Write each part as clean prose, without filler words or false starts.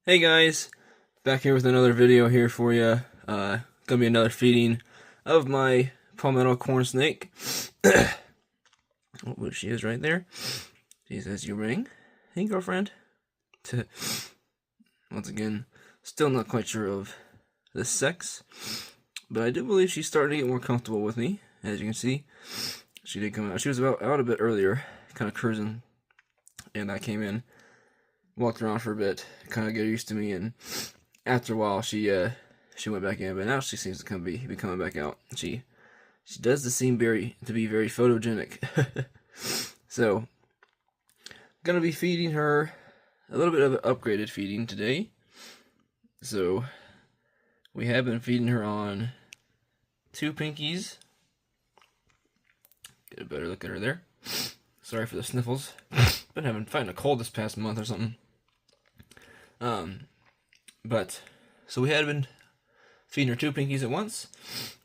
Hey guys, back here with another video here for you. Gonna be another feeding of my palmetto corn snake. Oh, she is right there. She says you ring. Hey girlfriend. Once again, still not quite sure of the sex, but I do believe she's starting to get more comfortable with me. As you can see, she did come out. She was out a bit earlier, kind of cruising, and I came in. Walked around for a bit, kind of get used to me, and after a while, she went back in. But now she seems to be coming back out. She does seem to be very photogenic. So, gonna be feeding her a little bit of an upgraded feeding today. So, we have been feeding her on 2 pinkies. Get a better look at her there. Sorry for the sniffles. Been fighting a cold this past month or something. So we had been feeding her 2 pinkies at once.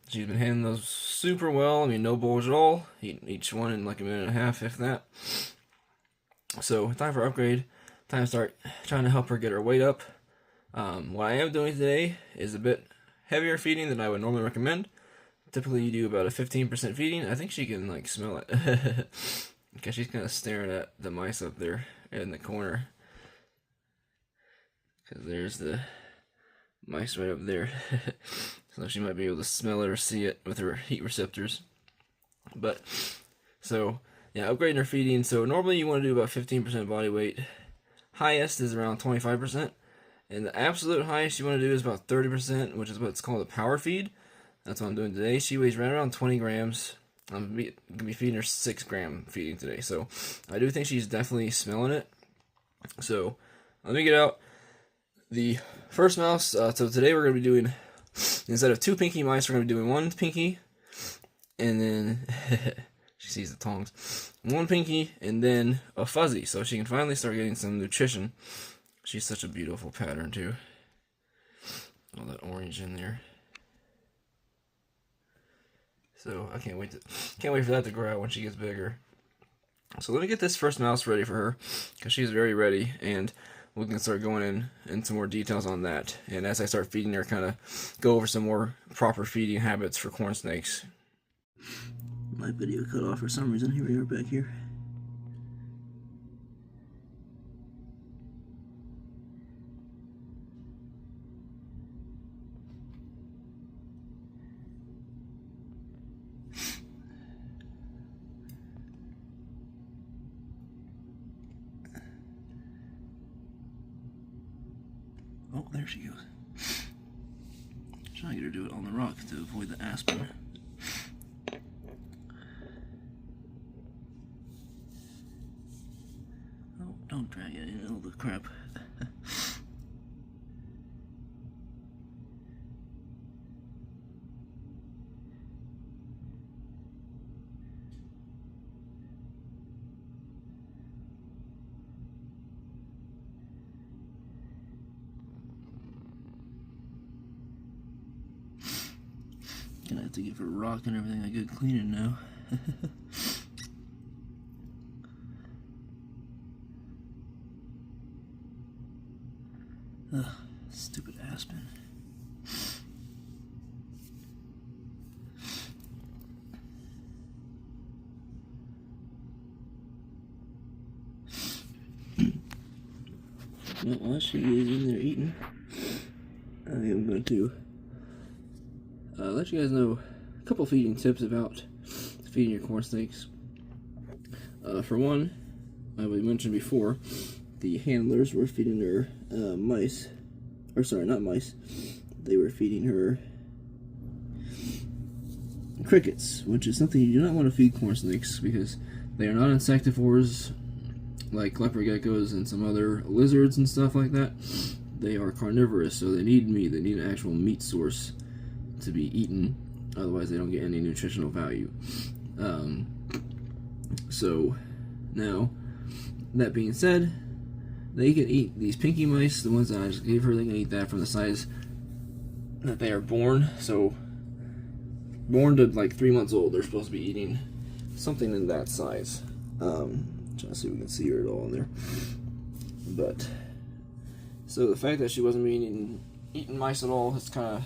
She's been handling those super well. I mean, no bulge at all. Eating each one in like a minute and a half, if that. So, time for upgrade. Time to start trying to help her get her weight up. What I am doing today is a bit heavier feeding than I would normally recommend. Typically, you do about a 15% feeding. I think she can, like, smell it. Because she's kind of staring at the mice up there in the corner. Because there's the mice right up there. So she might be able to smell it or see it with her heat receptors. But, so, yeah, upgrading her feeding. So normally you want to do about 15% body weight. Highest is around 25%. And the absolute highest you want to do is about 30%, which is what's called a power feed. That's what I'm doing today. She weighs right around 20 grams. I'm going to be feeding her 6-gram feeding today. So I do think she's definitely smelling it. So let me get out the first mouse. So today we're going to be doing, instead of 2 pinky mice, we're going to be doing 1 pinky. And then, she sees the tongs. 1 pinky and then a fuzzy. So she can finally start getting some nutrition. She's such a beautiful pattern too. All that orange in there. So I can't wait for that to grow out when she gets bigger. So let me get this first mouse ready for her, because she's very ready, and we can start going into more details on that. And as I start feeding her, kind of go over some more proper feeding habits for corn snakes. My video cut off for some reason. Here we are back here. Oh, there she goes. Trying to get her to do it on the rock to avoid the aspen. Oh, don't drag it in all the crap. Gonna have to give her rock and everything a good cleaning now. Ugh, stupid aspen. Well, while she is in there eating, I am going to let you guys know a couple feeding tips about feeding your corn snakes. For one, like we mentioned before, the handlers were feeding her mice, or sorry, not mice. They were feeding her crickets, which is something you do not want to feed corn snakes, because they are not insectivores like leopard geckos and some other lizards and stuff like that. They are carnivorous, so they need meat. They need an actual meat source to be eaten, otherwise they don't get any nutritional value. So now, that being said, they can eat these pinky mice, the ones that I just gave her. They can eat that from the size that they are born. So born to like 3 months old, they're supposed to be eating something in that size. Trying to see if we can see her at all in there, but So the fact that she wasn't eating mice at all is kind of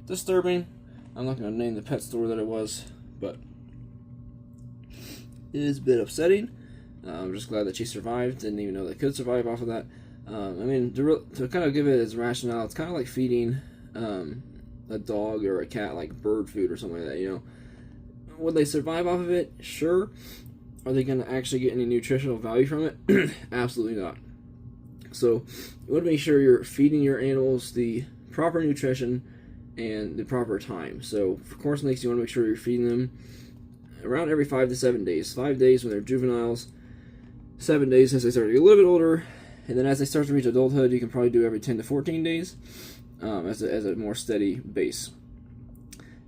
disturbing. I'm not going to name the pet store that it was, but it is a bit upsetting. I'm just glad that she survived. Didn't even know they could survive off of that. I mean, to kind of give it as rationale, it's kind of like feeding a dog or a cat like bird food or something like that, you know. Would they survive off of it? Sure. Are they going to actually get any nutritional value from it? Absolutely not. So you want to make sure you're feeding your animals the proper nutrition and the proper time. So for corn snakes, you want to make sure you're feeding them around every 5 to 7 days. 5 days when they're juveniles, 7 days as they start to get a little bit older, and then as they start to reach adulthood, you can probably do every 10 to 14 days as a more steady base.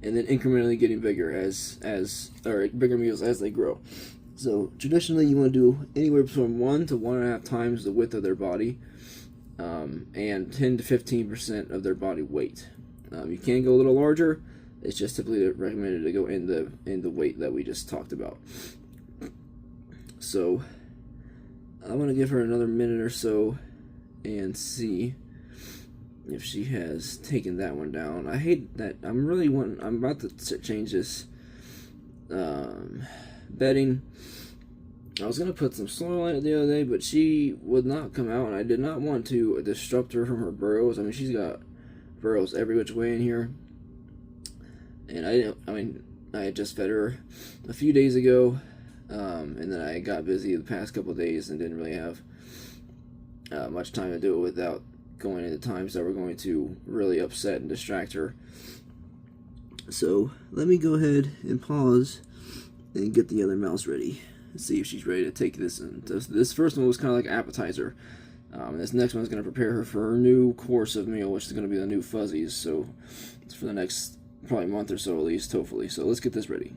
And then incrementally getting bigger or bigger meals as they grow. So traditionally, you want to do anywhere from 1 to 1.5 times the width of their body, and 10 to 15% of their body weight. You can go a little larger. It's just typically recommended to go in the weight that we just talked about. So I'm gonna give her another minute or so and see if she has taken that one down. I hate that. I'm about to change this bedding. I was going to put some soil in it the other day, but she would not come out, and I did not want to disrupt her from her burrows. I mean, she's got burrows every which way in here. And I had just fed her a few days ago, and then I got busy the past couple of days and didn't really have much time to do it without going into times that were going to really upset and distract her. So let me go ahead and pause and get the other mouse ready and see if she's ready to take this. And this first one was kind of like an appetizer. This next one is going to prepare her for her new course of meal, which is going to be the new fuzzies. So it's for the next probably month or so at least, hopefully. So let's get this ready.